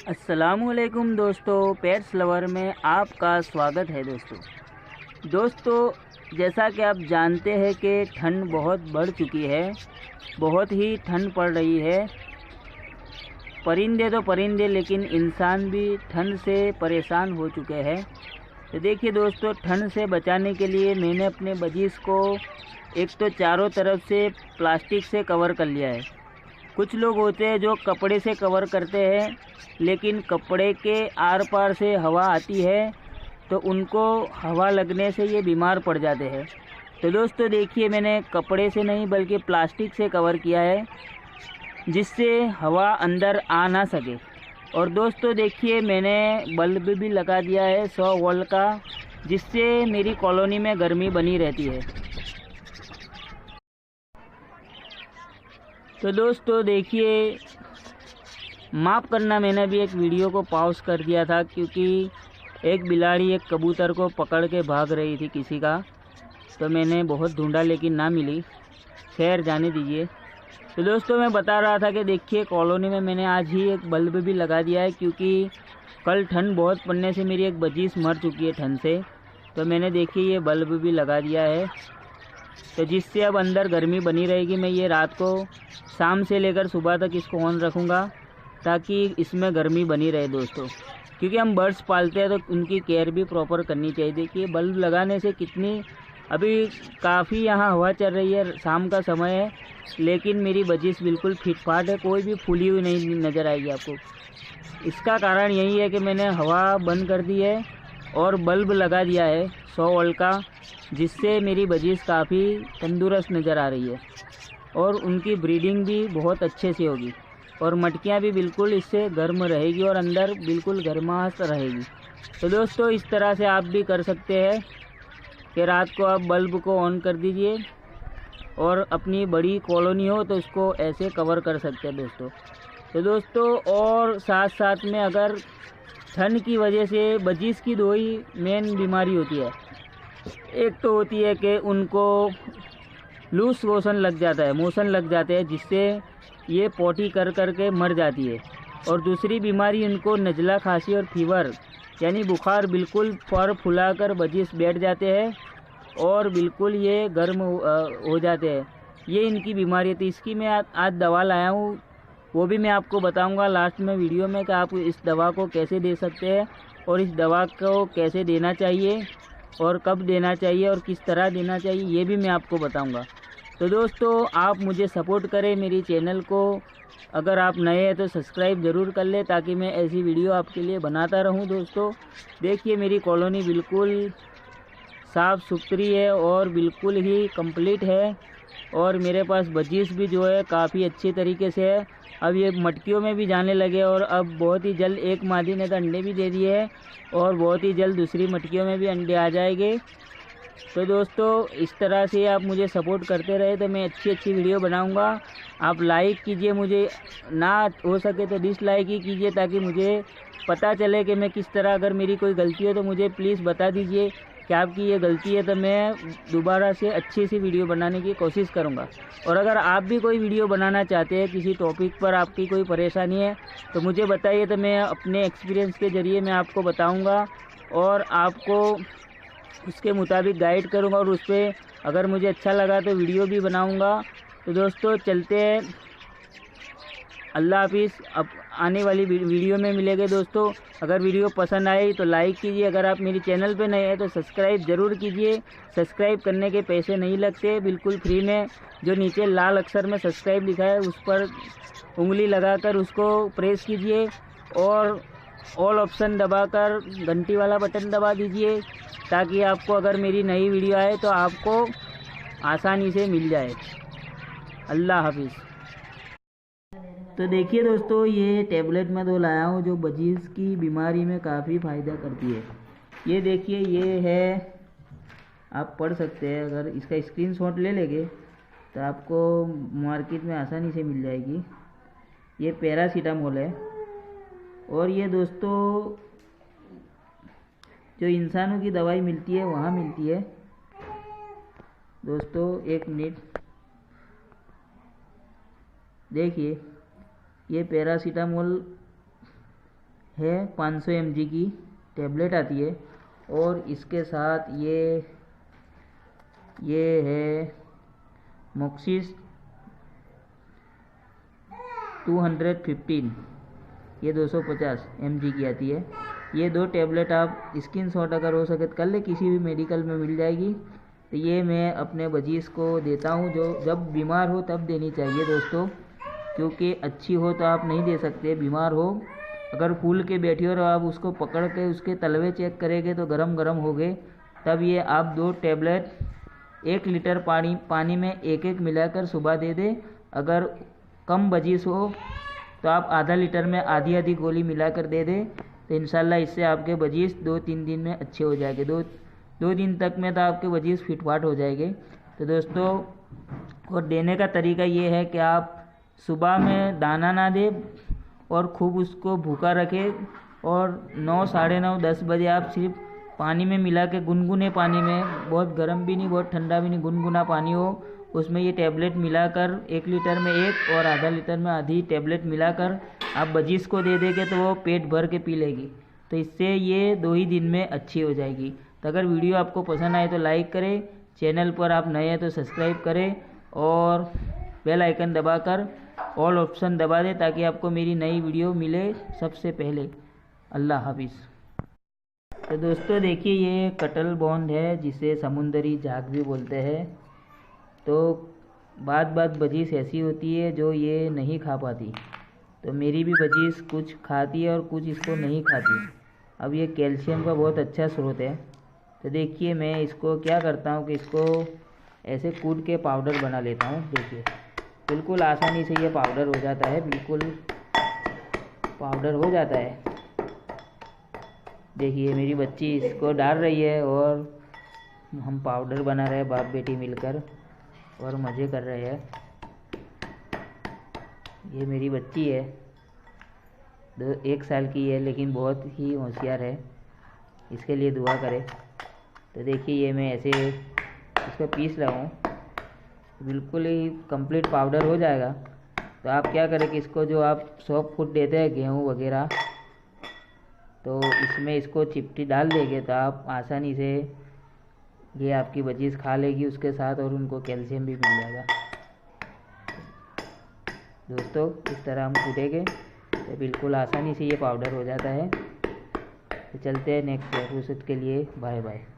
अस्सलामुअलैकुम दोस्तों, pets lover में आपका स्वागत है। दोस्तों जैसा कि आप जानते हैं कि ठंड बहुत बढ़ चुकी है, बहुत ही ठंड पड़ रही है। परिंदे तो परिंदे, लेकिन इंसान भी ठंड से परेशान हो चुके हैं। तो देखिए दोस्तों, ठंड से बचाने के लिए मैंने अपने बजीज को एक तो चारों तरफ से प्लास्टिक से कवर कर लिया है। कुछ लोग होते हैं जो कपड़े से कवर करते हैं, लेकिन कपड़े के आर पार से हवा आती है तो उनको हवा लगने से ये बीमार पड़ जाते हैं। तो दोस्तों देखिए, मैंने कपड़े से नहीं बल्कि प्लास्टिक से कवर किया है, जिससे हवा अंदर आ ना सके। और दोस्तों देखिए, मैंने बल्ब भी लगा दिया है 100 वोल्ट का, जिससे मेरी कॉलोनी में गर्मी बनी रहती है। तो दोस्तों देखिए, माफ़ करना, मैंने भी एक वीडियो को पॉज कर दिया था क्योंकि एक बिलाड़ी एक कबूतर को पकड़ के भाग रही थी किसी का। तो मैंने बहुत ढूंढा लेकिन ना मिली। खैर जाने दीजिए। तो दोस्तों मैं बता रहा था कि देखिए, कॉलोनी में मैंने आज ही एक बल्ब भी लगा दिया है क्योंकि कल ठंड बहुत पड़ने से मेरी एक बजीस मर चुकी है ठंड से। तो मैंने देखिए ये बल्ब भी लगा दिया है, तो जिससे अब अंदर गर्मी बनी रहेगी। मैं ये रात को शाम से लेकर सुबह तक इसको ऑन रखूँगा ताकि इसमें गर्मी बनी रहे दोस्तों। क्योंकि हम बर्ड्स पालते हैं तो उनकी केयर भी प्रॉपर करनी चाहिए। देखिए बल्ब लगाने से कितनी, अभी काफ़ी यहाँ हवा चल रही है, शाम का समय है, लेकिन मेरी बजिस बिल्कुल फिट फाट है, कोई भी फूली हुई नहीं नज़र आएगी आपको। इसका कारण यही है कि मैंने हवा बंद कर दी है और बल्ब लगा दिया है 100 वोल्ट का, जिससे मेरी बजिस काफ़ी तंदुरुस्त नज़र आ रही है और उनकी ब्रीडिंग भी बहुत अच्छे से होगी और मटकियाँ भी बिल्कुल इससे गर्म रहेगी और अंदर बिल्कुल गर्माहट रहेगी। तो दोस्तों इस तरह से आप भी कर सकते हैं कि रात को आप बल्ब को ऑन कर दीजिए और अपनी बड़ी कॉलोनी हो तो उसको ऐसे कवर कर सकते हैं दोस्तों। तो दोस्तों और साथ साथ में, अगर ठंड की वजह से बजीज की दो ही मेन बीमारी होती है। एक तो होती है कि उनको लूज मोशन लग जाते हैं, जिससे ये पोटी कर कर के मर जाती है। और दूसरी बीमारी उनको नज़ला, खांसी और फीवर यानी बुखार, बिल्कुल फर फुलाकर बजिस बैठ जाते हैं और बिल्कुल ये गर्म हो जाते हैं। ये इनकी बीमारी थी। इसकी मैं आज दवा लाया हूँ, वो भी मैं आपको बताऊंगा लास्ट में वीडियो में कि आप इस दवा को कैसे दे सकते हैं और इस दवा को कैसे देना चाहिए और कब देना चाहिए और किस तरह देना चाहिए, ये भी मैं आपको बताऊंगा। तो दोस्तों आप मुझे सपोर्ट करें, मेरी चैनल को अगर आप नए हैं तो सब्सक्राइब ज़रूर कर ले ताकि मैं ऐसी वीडियो आपके लिए बनाता रहूं। दोस्तों देखिए, मेरी कॉलोनी बिल्कुल साफ़ सुथरी है और बिल्कुल ही कंप्लीट है और मेरे पास बजीस भी जो है काफ़ी अच्छे तरीके से है। अब ये मटकियों में भी जाने लगे और अब बहुत ही जल्द एक मादी ने तो अंडे भी दे दिए हैं और बहुत ही जल्द दूसरी मटकियों में भी अंडे आ जाएंगे। तो दोस्तों इस तरह से आप मुझे सपोर्ट करते रहे तो मैं अच्छी अच्छी वीडियो बनाऊंगा। आप लाइक कीजिए, मुझे ना हो सके तो डिसलाइक ही कीजिए ताकि मुझे पता चले कि मैं किस तरह, अगर मेरी कोई गलती हो तो मुझे प्लीज़ बता दीजिए कि आपकी ये गलती है, तो मैं दोबारा से अच्छी सी वीडियो बनाने की कोशिश करूंगा। और अगर आप भी कोई वीडियो बनाना चाहते हैं, किसी टॉपिक पर आपकी कोई परेशानी है तो मुझे बताइए, तो मैं अपने एक्सपीरियंस के ज़रिए मैं आपको बताऊंगा और आपको उसके मुताबिक गाइड करूंगा और उस पर अगर मुझे अच्छा लगा तो वीडियो भी बनाऊंगा। तो दोस्तों चलते हैं, अल्लाह हाफिज़। अब आने वाली वीडियो में मिलेंगे दोस्तों। अगर वीडियो पसंद आई तो लाइक कीजिए, अगर आप मेरी चैनल पे नए हैं तो सब्सक्राइब ज़रूर कीजिए। सब्सक्राइब करने के पैसे नहीं लगते, बिल्कुल फ्री में। जो नीचे लाल अक्षर में सब्सक्राइब लिखा है उस पर उंगली लगाकर उसको प्रेस कीजिए और ऑल ऑप्शन दबाकर घंटी वाला बटन दबा दीजिए ताकि आपको अगर मेरी नई वीडियो आए तो आपको आसानी से मिल जाए। अल्लाह हाफिज़। तो देखिए दोस्तों, ये टैबलेट मैं दो लाया हूँ जो बजीज की बीमारी में काफ़ी फ़ायदा करती है। ये देखिए, ये है, आप पढ़ सकते हैं। अगर इसका स्क्रीनशॉट ले लेंगे तो आपको मार्केट में आसानी से मिल जाएगी। ये पैरासीटामोल है और ये दोस्तों जो इंसानों की दवाई मिलती है वहाँ मिलती है दोस्तों। एक मिनट, देखिए ये पैरासीटामोल है 500 mg की टेबलेट आती है, और इसके साथ ये है मोक्सिस 215, ये 250 mg की आती है। ये 2 टेबलेट आप स्क्रीनशॉट अगर हो सके तो कर ले, किसी भी मेडिकल में मिल जाएगी। तो ये मैं अपने बजीज को देता हूँ, जो जब बीमार हो तब देनी चाहिए दोस्तों, क्योंकि अच्छी हो तो आप नहीं दे सकते। बीमार हो अगर फूल के बैठी हो और आप उसको पकड़ के उसके तलवे चेक करेंगे तो गरम गरम हो गए, तब ये आप 2 टेबलेट 1 लीटर पानी में एक एक मिलाकर सुबह दे दे। अगर कम बजीज हो तो आप आधा लीटर में आधी आधी गोली मिलाकर दे दे, तो इंशाल्लाह इससे आपके बजीज 2-3 दिन में अच्छे हो जाएंगे। दो दिन तक में तो आपके बजीज फिटफाट हो जाएंगे। तो दोस्तों, और देने का तरीका ये है कि आप सुबह में दाना ना दे और खूब उसको भूखा रखें, और 9, साढ़े 9, 10 बजे आप सिर्फ पानी में मिला के, गुनगुने पानी में, बहुत गर्म भी नहीं बहुत ठंडा भी नहीं, गुनगुना पानी हो, उसमें ये टेबलेट मिलाकर 1 लीटर में 1 और आधा लीटर में आधी टेबलेट मिलाकर आप बजीज को दे देंगे तो वो पेट भर के पी लेगी। तो इससे ये 2 ही दिन में अच्छी हो जाएगी। तो अगर वीडियो आपको पसंद आए तो लाइक करें, चैनल पर आप नए हैं तो सब्सक्राइब करें, और बेल आइकन दबाकर ऑल ऑप्शन दबा दें ताकि आपको मेरी नई वीडियो मिले सबसे पहले। अल्लाह हाफिज़। तो दोस्तों देखिए, ये कटल बॉन्ड है जिसे समुंदरी झाग भी बोलते हैं। तो बात बजीज ऐसी होती है जो ये नहीं खा पाती, तो मेरी भी बजीज कुछ खाती है और कुछ इसको नहीं खाती। अब ये कैल्शियम का बहुत अच्छा स्रोत है। तो देखिए, मैं इसको क्या करता हूँ कि इसको ऐसे कूट के पाउडर बना लेता हूँ। देखिए, बिल्कुल आसानी से ये पाउडर हो जाता है, बिल्कुल पाउडर हो जाता है। देखिए, मेरी बच्ची इसको डाल रही है और हम पाउडर बना रहे हैं बाप बेटी मिलकर, और मज़े कर रहे हैं। ये मेरी बच्ची है, 1 साल की है, लेकिन बहुत ही होशियार है। इसके लिए दुआ करें। तो देखिए, ये मैं ऐसे इसको पीस रहा हूँ, बिल्कुल ही कंप्लीट पाउडर हो जाएगा। तो आप क्या करें कि इसको जो आप सॉफ्ट फूड देते हैं गेहूँ वगैरह, तो इसमें इसको चिपटी डाल देंगे तो आप आसानी से ये आपकी बजीज खा लेगी उसके साथ, और उनको कैल्शियम भी मिल जाएगा। दोस्तों, इस तरह हम कूटेंगे तो बिल्कुल आसानी से ये पाउडर हो जाता है। तो चलते हैं नेक्स्ट एपिसोड के लिए। Bye bye.